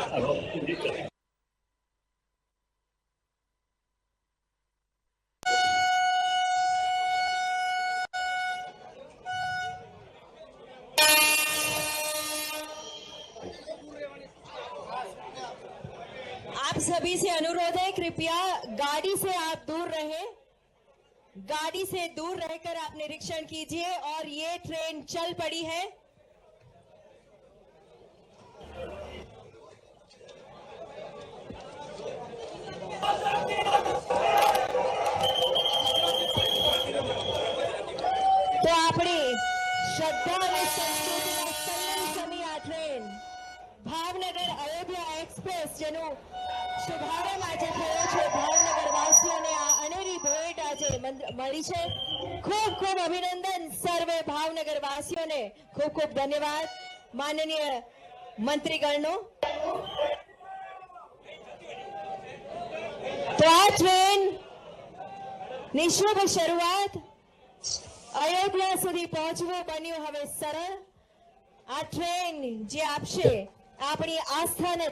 आप सभी से अनुरोध है, कृपया गाड़ी से आप दूर रहें। गाड़ी से दूर रहकर आप निरीक्षण कीजिए। और ये ट्रेन चल पड़ी है। तो अपनी श्रद्धा અને સંસ્કૃતિના સંગમની આ ટ્રેન ભાવનગર અયોધ્યા એક્સપ્રેસ જેનું શુભારંભ આજે થયો છે, ભાવનગર વાસીઓને આ અનેરી ભેટ આજે મળી છે। ખૂબ ખૂબ અભિનંદન સર્વે ભાવનગર વાસીઓને, ખૂબ ખૂબ ધન્યવાદ માનનીય મંત્રીગણનો। તો આ ટ્રેન ની શુભ શરૂઆત અયોધ્યા સુધી પહોંચવું બન્યું હવે સરળ। આ ટ્રેન જે આપશે આપણી આસ્થાને